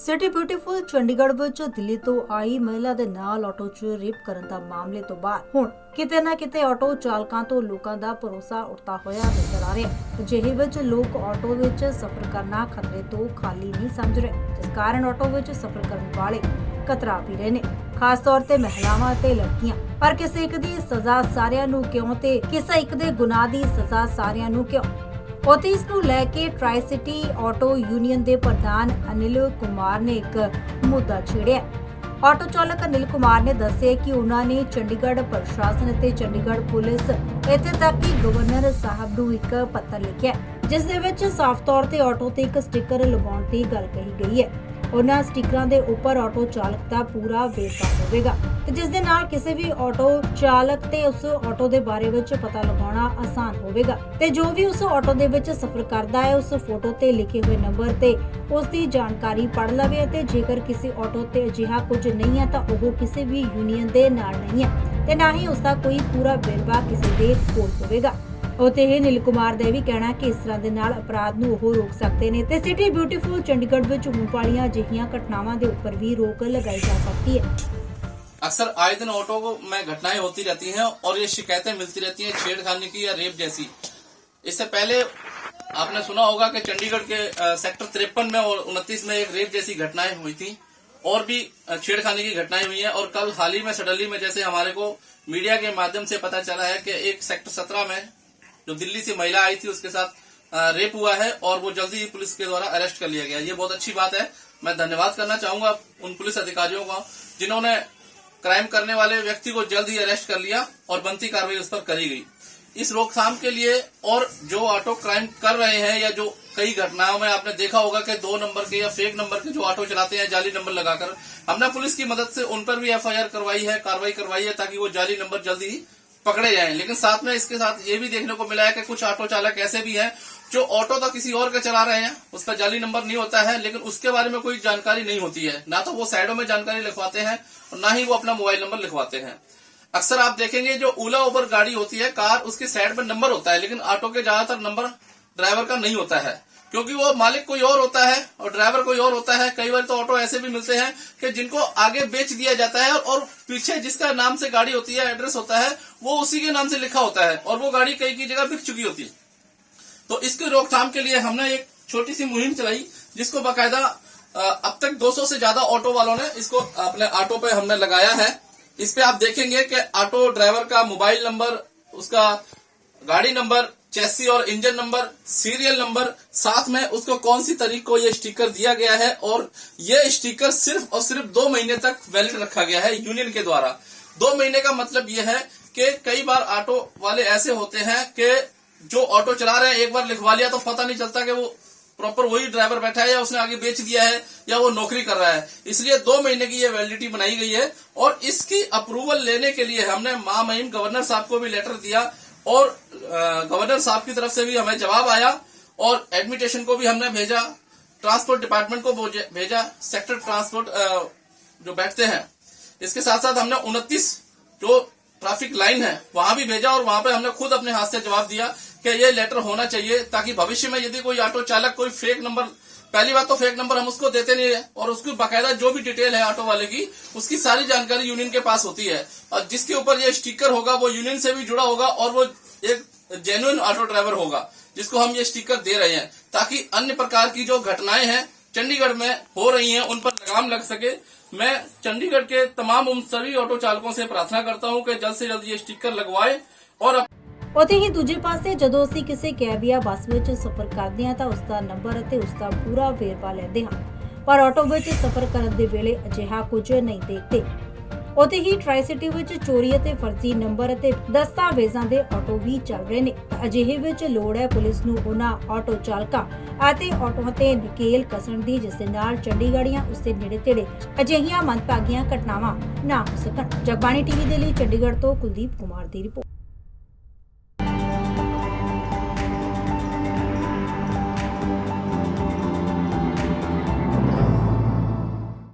City beautiful Chandigarh ਵਿੱਚ ਦਿੱਲੀ ਤੋਂ ਆਈ ਮਹਿਲਾ ਦੇ ਨਾਲ ਆਟੋ 'ਚ ਰੇਪ ਕਰਨ ਦਾ ਮਾਮਲੇ ਤੋਂ ਬਾਅਦ ਹੁਣ ਕਿਤੇ ਨਾ ਕਿਤੇ ਆਟੋ ਚਾਲਕਾਂ ਤੋਂ ਲੋਕਾਂ ਦਾ ਭਰੋਸਾ ਉੱਠਦਾ ਹੋਇਆ ਨਜ਼ਰ ਆ ਰਿਹਾ ਹੈ। ਅਜਿਹੇ ਵਿੱਚ ਲੋਕ ਆਟੋ ਵਿੱਚ ਸਫ਼ਰ ਕਰਨਾ ਖਤਰੇ ਤੋਂ ਖਾਲੀ ਨਹੀਂ ਸਮਝ ਰਹੇ, ਜਿਸ ਕਾਰਨ ਆਟੋ ਵਿੱਚ ਸਫ਼ਰ ਕਰਨ ਵਾਲੇ ਕਤਰਾ ਵੀ ਰਹੇ ਨੇ, ਖਾਸ ਤੌਰ ਤੇ ਮਹਿਲਾਵਾਂ ਤੇ ਲੜਕੀਆਂ। ਪਰ ਕਿਸੇ ਇੱਕ ਦੀ ਸਜ਼ਾ ਸਾਰਿਆਂ ਨੂੰ ਕਿਉਂ ਤੇ ਕਿਸੇ ਇੱਕ ਦੇ ਗੁਨਾਹ ਦੀ ਸਜ਼ਾ ਸਾਰਿਆਂ ਨੂੰ ਕਿਉਂ? ਉੱਥੇ ਇਸ ਨੂੰ ਲੈ ਕੇ ਟ੍ਰਾਈ ਸਿਟੀ ਆਟੋ ਯੂਨੀਅਨ ਦੇ ਪ੍ਰਧਾਨ ਅਨਿਲ ਕੁਮਾਰ ਨੇ ਇੱਕ ਮੁੱਦਾ ਛੇੜਿਆ। ਆਟੋ ਚਾਲਕ ਅਨਿਲ ਕੁਮਾਰ ਨੇ ਦੱਸਿਆ ਕਿ ਉਹਨਾਂ ਨੇ ਚੰਡੀਗੜ੍ਹ ਪ੍ਰਸ਼ਾਸਨ ਅਤੇ ਚੰਡੀਗੜ੍ਹ ਪੁਲਿਸ ਇੱਥੇ ਤੱਕ ਕਿ ਗਵਰਨਰ ਸਾਹਿਬ ਨੂੰ ਇੱਕ ਪੱਤਰ ਲਿਖਿਆ, ਜਿਸ ਦੇ ਵਿੱਚ ਸਾਫ਼ ਤੌਰ ਤੇ ਆਟੋ ਤੇ ਇੱਕ ਸਟicker ਲਗਾਉਣ ਦੀ ਗੱਲ ਕਹੀ ਗਈ ਹੈ। ਉਹਨਾਂ ਸਟickਰਾਂ ਦੇ ਉੱਪਰ ਆਟੋ ਚਾਲਕ ਦਾ ਪੂਰਾ ਵੇਰਵਾ ਹੋਵੇਗਾ ਤੇ ਜਿਸ ਦੇ ਨਾਲ ਕਿਸੇ ਵੀ ਆਟੋ ਚਾਲਕ ਤੇ ਉਸ ਆਟੋ ਦੇ ਬਾਰੇ ਵਿੱਚ ਪਤਾ ਲਗਾਉਣਾ ਆਸਾਨ ਹੋਵੇਗਾ ਤੇ ਜੋ ਵੀ ਉਸ ਆਟੋ ਦੇ ਵਿੱਚ ਸਫ਼ਰ ਕਰਦਾ ਹੈ ਉਸ ਫੋਟੋ ਤੇ ਲਿਖੇ ਹੋਏ ਨੰਬਰ ਤੇ ਉਸ ਦੀ ਜਾਣਕਾਰੀ ਪੜ੍ਹ ਲਵੇ ਅਤੇ ਜੇਕਰ ਕਿਸੇ ਆਟੋ ਤੇ ਅਜਿਹਾ ਕੁਝ ਨਹੀਂ ਹੈ ਤਾਂ ਉਹ ਕਿਸੇ ਵੀ ਯੂਨੀਅਨ ਦੇ ਨਾਲ ਨਹੀਂ ਹੈ ਤੇ ਨਾ ਹੀ ਉਸ ਦਾ ਕੋਈ ਪੂਰਾ ਵੇਰਵਾ ਕਿਸੇ ਦੇ ਕੋਲ ਹੋਵੇਗਾ। ਉੱਥੇ ਹੀ ਅਨਿਲ ਕੁਮਾਰ ਦਾ ਵੀ ਕਹਿਣਾ ਕਿ ਇਸ ਤਰ੍ਹਾਂ ਦੇ ਨਾਲ ਅਪਰਾਧ ਨੂੰ ਉਹ ਰੋਕ ਸਕਦੇ ਨੇ ਤੇ ਸਿਟੀ ਬਿਊਟੀਫੁਲ ਚੰਡੀਗੜ੍ਹ ਵਿੱਚ ਹੋਣ ਵਾਲੀਆਂ ਅਜਿਹੀਆਂ ਘਟਨਾਵਾਂ ਦੇ ਉੱਪਰ ਵੀ ਰੋਕ ਲਗਾਈ ਜਾ सकती है। अक्सर आए दिन ऑटो में घटनाएं होती रहती हैं और ये शिकायतें मिलती रहती हैं छेड़खानी की या रेप जैसी। इससे पहले आपने सुना होगा कि चंडीगढ़ के सेक्टर 53 में और 29 में एक रेप जैसी घटनाएं हुई थी और भी छेड़खानी की घटनाएं हुई हैं। और कल हाल ही में सडनली में जैसे हमारे को मीडिया के माध्यम से पता चला है कि एक सेक्टर 17 में जो दिल्ली से महिला आई थी उसके साथ रेप हुआ है और वो जल्दी ही पुलिस के द्वारा अरेस्ट कर लिया गया। ये बहुत अच्छी बात है। मैं धन्यवाद करना चाहूंगा उन पुलिस अधिकारियों का जिन्होंने क्राइम करने वाले व्यक्ति को जल्द ही अरेस्ट कर लिया और बनती कार्रवाई उस पर करी गई। इस रोकथाम के लिए और जो ऑटो क्राइम कर रहे हैं या जो कई घटनाओं में आपने देखा होगा कि 2 नंबर के या फेक नंबर के जो ऑटो चलाते हैं जाली नंबर लगाकर, हमने पुलिस की मदद से उन पर भी FIR करवाई है, कार्रवाई करवाई है ताकि वो जाली नंबर जल्दी ही पकड़े जाएं। लेकिन साथ में इसके साथ ये भी देखने को मिला है कि कुछ ऑटो चालक ऐसे भी हैं जो ऑटो तो किसी और का चला रहे हैं, उसका जाली नंबर नहीं होता है, लेकिन उसके बारे में कोई जानकारी नहीं होती है। ना तो वो साइडों में जानकारी लिखवाते हैं और ना ही वो अपना मोबाइल नंबर लिखवाते हैं। अक्सर आप देखेंगे जो ओला उबर गाड़ी होती है कार, उसके साइड में नंबर होता है, लेकिन ऑटो के ज्यादातर नंबर ड्राइवर का नहीं होता है क्योंकि वो मालिक कोई और होता है और ड्राइवर कोई और होता है। कई बार तो ऑटो ऐसे भी मिलते हैं कि जिनको आगे बेच दिया जाता है और पीछे जिसका नाम से गाड़ी होती है, एड्रेस होता है, वो उसी के नाम से लिखा होता है और वो गाड़ी कई की जगह बिक चुकी होती है। तो इसकी रोकथाम के लिए हमने एक छोटी सी मुहिम चलाई जिसको बाकायदा अब तक 200 से ज्यादा ऑटो वालों ने इसको अपने ऑटो पे हमने लगाया है। इस पे आप देखेंगे कि ऑटो ड्राइवर का मोबाइल नंबर, उसका गाड़ी नंबर, चैसी और इंजन नंबर, सीरियल नंबर, साथ में उसको कौन सी तारीख को ये स्टिकर दिया गया है और ये स्टिकर सिर्फ और सिर्फ 2 महीने तक वैलिड रखा गया है यूनियन के द्वारा। 2 महीने का मतलब ये है कि कई बार ऑटो वाले ऐसे होते हैं कि जो ऑटो चला रहे हैं एक बार लिखवा लिया तो पता नहीं चलता कि वो प्रॉपर वही ड्राइवर बैठा है या उसने आगे बेच दिया है या वो नौकरी कर रहा है। इसलिए 2 महीने की ये वैलिडिटी बनाई गई है और इसकी अप्रूवल लेने के लिए हमने महामहिम गवर्नर साहब को भी लेटर दिया और गवर्नर साहब की तरफ से भी हमें जवाब आया और एडमिटेशन को भी हमने भेजा, ट्रांसपोर्ट डिपार्टमेंट को भेजा, सेक्टर ट्रांसपोर्ट जो बैठते हैं। इसके साथ साथ हमने 29 जो ट्रैफिक लाइन है वहां भी भेजा और वहां पे हमने खुद अपने हाथ से जवाब दिया कि ये लेटर होना चाहिए ताकि भविष्य में यदि कोई ऑटो चालक कोई फेक नंबर, पहली बात तो फेक नंबर हम उसको देते नहीं है और उसकी बाकायदा जो भी डिटेल है ऑटो वाले की उसकी सारी जानकारी यूनियन के पास होती है और जिसके ऊपर ये स्टिकर होगा वो यूनियन से भी जुड़ा होगा और वो एक जेन्युइन ऑटो ड्राइवर होगा जिसको हम ये स्टिकर दे रहे हैं ताकि अन्य प्रकार की जो घटनाएं हैं चंडीगढ़ में हो रही हैं उन पर लगाम लग सके। मैं चंडीगढ़ के तमाम उन सभी ऑटो चालकों से प्रार्थना करता हूं कि जल्द से जल्द ये स्टिकर लगवाए। और ਉੱਥੇ ਹੀ ਦੂਜੇ ਪਾਸੇ ਜਦੋਂ ਅਸੀਂ ਕਿਸੇ ਕੈਬ ਜਾਂ ਬੱਸ ਵਿੱਚ ਸਫ਼ਰ ਕਰਦੇ ਹਾਂ ਤਾਂ ਉਸ ਦਾ ਨੰਬਰ ਅਤੇ ਉਸ ਦਾ ਪੂਰਾ ਵੇਰਵਾ ਲੈਂਦੇ ਹਾਂ, ਪਰ ਆਟੋ ਵਿੱਚ ਸਫ਼ਰ ਕਰਨ ਦੇ ਵੇਲੇ ਅਜਿਹਾ ਕੁਝ ਨਹੀਂ ਦੇਖਦੇ। ਉੱਥੇ ਹੀ ਟ੍ਰਾਈ ਸਿਟੀ ਵਿੱਚ ਚੋਰੀ ਅਤੇ ਫਰਜ਼ੀ ਨੰਬਰ ਅਤੇ ਦਸਤਾਵੇਜ਼ਾਂ ਦੇ ਆਟੋ ਵੀ ਚੱਲ ਰਹੇ ਨੇ। ਅਜਿਹੇ ਵਿੱਚ ਲੋੜ ਹੈ ਪੁਲਿਸ ਨੂੰ ਉਹਨਾਂ ਆਟੋ ਚਾਲਕਾਂ ਅਤੇ ਆਟੋਆਂ ਤੇ ਨਕੇਲ ਕੱਸਣ ਦੀ ਜਿਸ ਦੇ ਨਾਲ ਚੰਡੀਗੜ੍ਹ ਜਾਂ ਉਸ ਦੇ ਨੇੜੇ ਤੇੜੇ ਅਜਿਹੀਆਂ ਮੰਦਭਾਗੀਆਂ ਘਟਨਾਵਾਂ ਨਾ ਹੋ ਸਕਣ। ਜਗਬਾਣੀ ਟੀਵੀ ਦੇ ਲਈ ਚੰਡੀਗੜ੍ਹ ਤੋਂ ਕੁਲਦੀਪ ਕੁਮਾਰ ਦੀ ਰਿਪੋਰਟ।